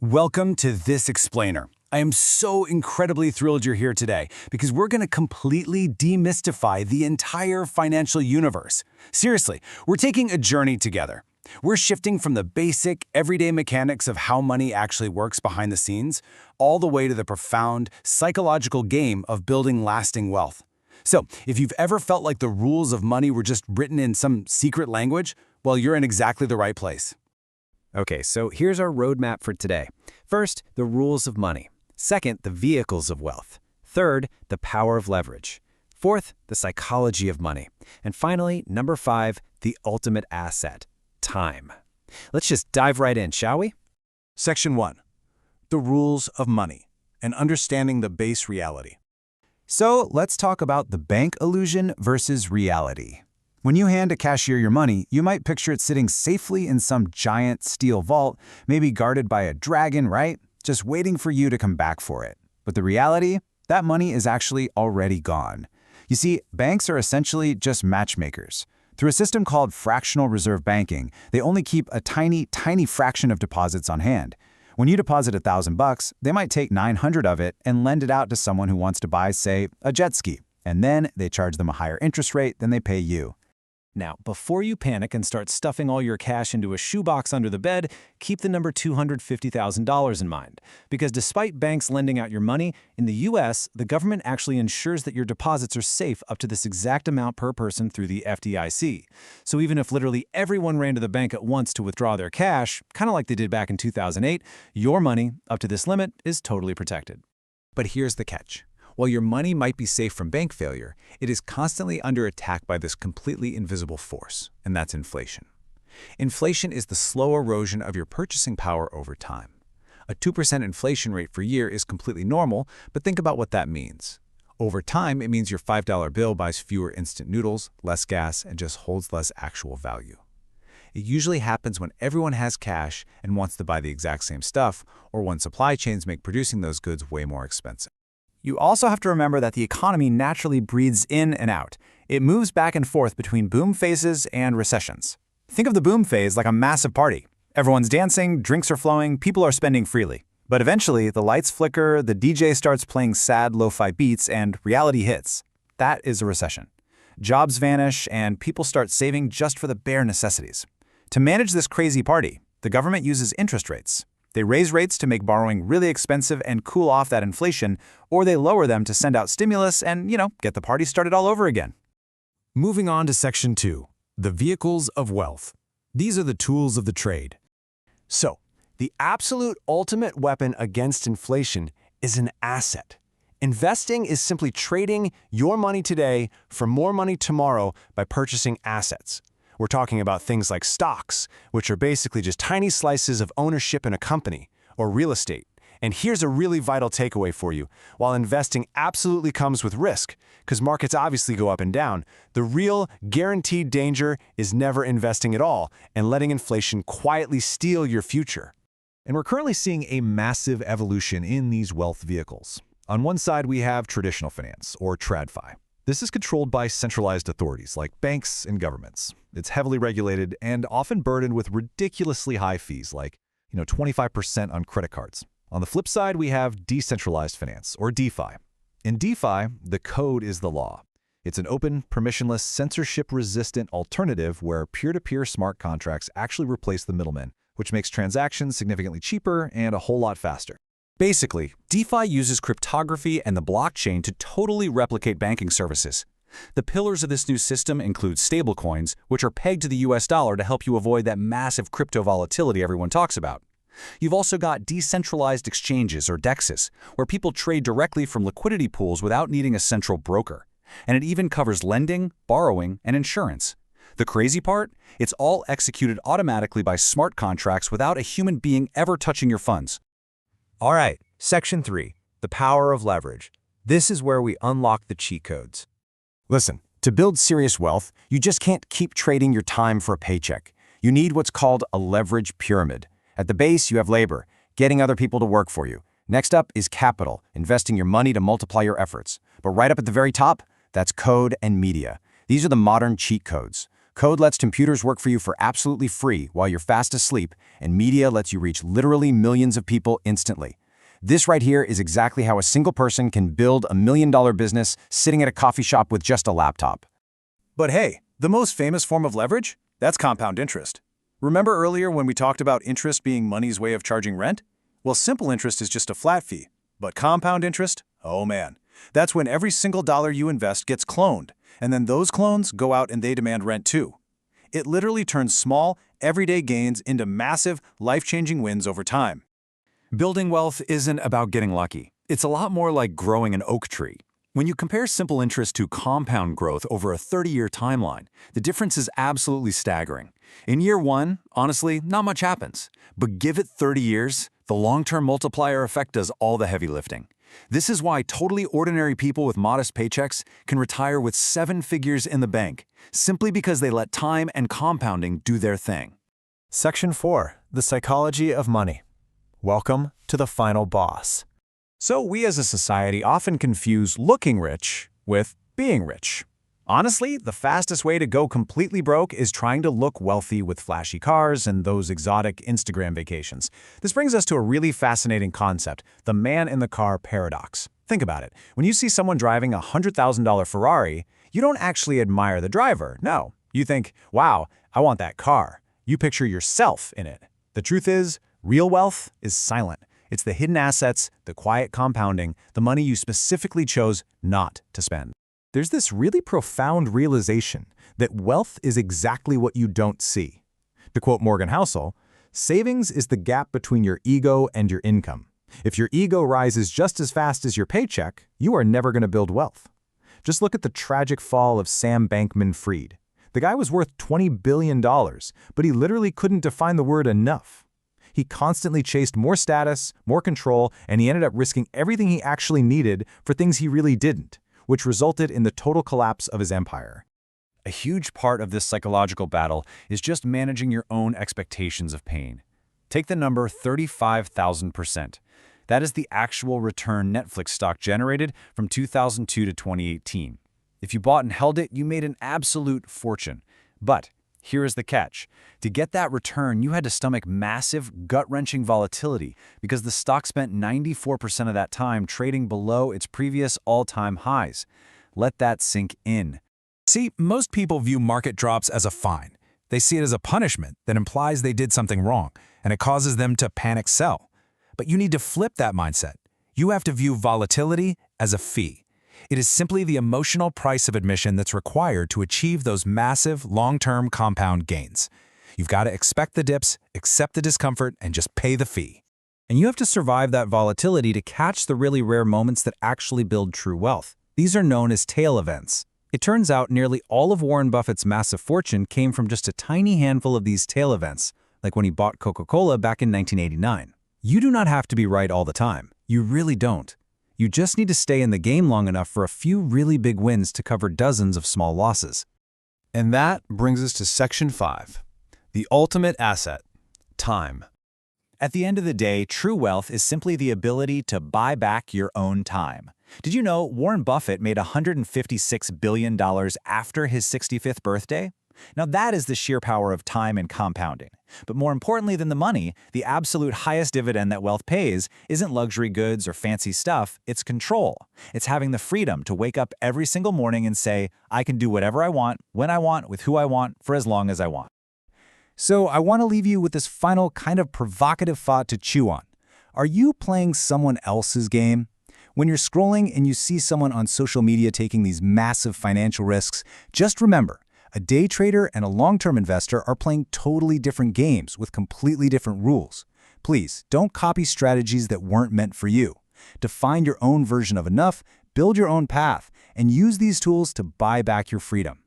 Welcome to This Explainer. I am so incredibly thrilled you're here today because we're going to completely demystify the entire financial universe. Seriously, we're taking a journey together. We're shifting from the basic, everyday mechanics of how money actually works behind the scenes, all the way to the profound, psychological game of building lasting wealth. So, if you've ever felt like the rules of money were just written in some secret language, well, you're in exactly the right place. Okay, so here's our roadmap for today. First, the rules of money. Second, the vehicles of wealth. Third, the power of leverage. Fourth, the psychology of money. And finally, number 5, the ultimate asset, time. Let's just dive right in, shall we? Section 1. The rules of money and understanding the base reality. So let's talk about the bank illusion versus reality. When you hand a cashier your money, you might picture it sitting safely in some giant steel vault, maybe guarded by a dragon, right? Just waiting for you to come back for it. But the reality? That money is actually already gone. You see, banks are essentially just matchmakers. Through a system called fractional reserve banking, they only keep a tiny, tiny fraction of deposits on hand. When you deposit $1,000, they might take 900 of it and lend it out to someone who wants to buy, say, a jet ski. And then they charge them a higher interest rate than they pay you. Now, before you panic and start stuffing all your cash into a shoebox under the bed, keep the number $250,000 in mind. Because despite banks lending out your money, in the U.S., the government actually ensures that your deposits are safe up to this exact amount per person through the FDIC. So even if literally everyone ran to the bank at once to withdraw their cash, kind of like they did back in 2008, your money, up to this limit, is totally protected. But here's the catch. While your money might be safe from bank failure, it is constantly under attack by this completely invisible force, and that's inflation. Inflation is the slow erosion of your purchasing power over time. A 2% inflation rate per year is completely normal, but think about what that means. Over time, it means your $5 bill buys fewer instant noodles, less gas, and just holds less actual value. It usually happens when everyone has cash and wants to buy the exact same stuff, or when supply chains make producing those goods way more expensive. You also have to remember that the economy naturally breathes in and out. It moves back and forth between boom phases and recessions. Think of the boom phase like a massive party. Everyone's dancing, drinks are flowing, people are spending freely. But eventually, the lights flicker, the DJ starts playing sad lo-fi beats, and reality hits. That is a recession. Jobs vanish, and people start saving just for the bare necessities. To manage this crazy party, the government uses interest rates. They raise rates to make borrowing really expensive and cool off that inflation, or they lower them to send out stimulus and, get the party started all over again. Moving on to Section 2, the vehicles of wealth. These are the tools of the trade. So, the absolute ultimate weapon against inflation is an asset. Investing is simply trading your money today for more money tomorrow by purchasing assets. We're talking about things like stocks, which are basically just tiny slices of ownership in a company, or real estate. And here's a really vital takeaway for you. While investing absolutely comes with risk, because markets obviously go up and down, the real, guaranteed danger is never investing at all and letting inflation quietly steal your future. And we're currently seeing a massive evolution in these wealth vehicles. On one side, we have traditional finance, or TradFi. This is controlled by centralized authorities like banks and governments. It's heavily regulated and often burdened with ridiculously high fees like, 25% on credit cards. On the flip side, we have decentralized finance, or DeFi. In DeFi, the code is the law. It's an open, permissionless, censorship-resistant alternative where peer-to-peer smart contracts actually replace the middlemen, which makes transactions significantly cheaper and a whole lot faster. Basically, DeFi uses cryptography and the blockchain to totally replicate banking services. The pillars of this new system include stablecoins, which are pegged to the US dollar to help you avoid that massive crypto volatility everyone talks about. You've also got decentralized exchanges, or DEXs, where people trade directly from liquidity pools without needing a central broker. And it even covers lending, borrowing, and insurance. The crazy part? It's all executed automatically by smart contracts without a human being ever touching your funds. All right, Section 3, the power of leverage. This is where we unlock the cheat codes. Listen, to build serious wealth, you just can't keep trading your time for a paycheck. You need what's called a leverage pyramid. At the base, you have labor, getting other people to work for you. Next up is capital, investing your money to multiply your efforts. But right up at the very top, that's code and media. These are the modern cheat codes. Code lets computers work for you for absolutely free while you're fast asleep, and media lets you reach literally millions of people instantly. This right here is exactly how a single person can build a $1 million business sitting at a coffee shop with just a laptop. But hey, the most famous form of leverage? That's compound interest. Remember earlier when we talked about interest being money's way of charging rent? Well, simple interest is just a flat fee. But compound interest? Oh man. That's when every single dollar you invest gets cloned, and then those clones go out and they demand rent too. It literally turns small, everyday gains into massive, life-changing wins over time. Building wealth isn't about getting lucky. It's a lot more like growing an oak tree. When you compare simple interest to compound growth over a 30-year timeline, the difference is absolutely staggering. In year one, honestly, not much happens. But give it 30 years, the long-term multiplier effect does all the heavy lifting. This is why totally ordinary people with modest paychecks can retire with 7 figures in the bank, simply because they let time and compounding do their thing. Section 4. The Psychology of Money. Welcome to the final boss. So we as a society often confuse looking rich with being rich. Honestly, the fastest way to go completely broke is trying to look wealthy with flashy cars and those exotic Instagram vacations. This brings us to a really fascinating concept, the man in the car paradox. Think about it. When you see someone driving a $100,000 Ferrari, you don't actually admire the driver. No. You think, wow, I want that car. You picture yourself in it. The truth is, real wealth is silent. It's the hidden assets, the quiet compounding, the money you specifically chose not to spend. There's this really profound realization that wealth is exactly what you don't see. To quote Morgan Housel, savings is the gap between your ego and your income. If your ego rises just as fast as your paycheck, you are never going to build wealth. Just look at the tragic fall of Sam Bankman-Fried. The guy was worth $20 billion, but he literally couldn't define the word enough. He constantly chased more status, more control, and he ended up risking everything he actually needed for things he really didn't, which resulted in the total collapse of his empire. A huge part of this psychological battle is just managing your own expectations of pain. Take the number 35,000%. That is the actual return Netflix stock generated from 2002 to 2018. If you bought and held it, you made an absolute fortune. But here is the catch. To get that return, you had to stomach massive, gut-wrenching volatility because the stock spent 94% of that time trading below its previous all-time highs. Let that sink in. See, most people view market drops as a fine. They see it as a punishment that implies they did something wrong, and it causes them to panic sell. But you need to flip that mindset. You have to view volatility as a fee. It is simply the emotional price of admission that's required to achieve those massive, long-term compound gains. You've got to expect the dips, accept the discomfort, and just pay the fee. And you have to survive that volatility to catch the really rare moments that actually build true wealth. These are known as tail events. It turns out nearly all of Warren Buffett's massive fortune came from just a tiny handful of these tail events, like when he bought Coca-Cola back in 1989. You do not have to be right all the time. You really don't. You just need to stay in the game long enough for a few really big wins to cover dozens of small losses. And that brings us to Section 5. The ultimate asset, time. At the end of the day, true wealth is simply the ability to buy back your own time. Did you know Warren Buffett made $156 billion after his 65th birthday? Now that is the sheer power of time and compounding. But more importantly than the money, the absolute highest dividend that wealth pays isn't luxury goods or fancy stuff, it's control. It's having the freedom to wake up every single morning and say, I can do whatever I want, when I want, with who I want, for as long as I want. So I want to leave you with this final kind of provocative thought to chew on. Are you playing someone else's game? When you're scrolling and you see someone on social media taking these massive financial risks, just remember, a day trader and a long-term investor are playing totally different games with completely different rules. Please, don't copy strategies that weren't meant for you. Define your own version of enough, build your own path, and use these tools to buy back your freedom.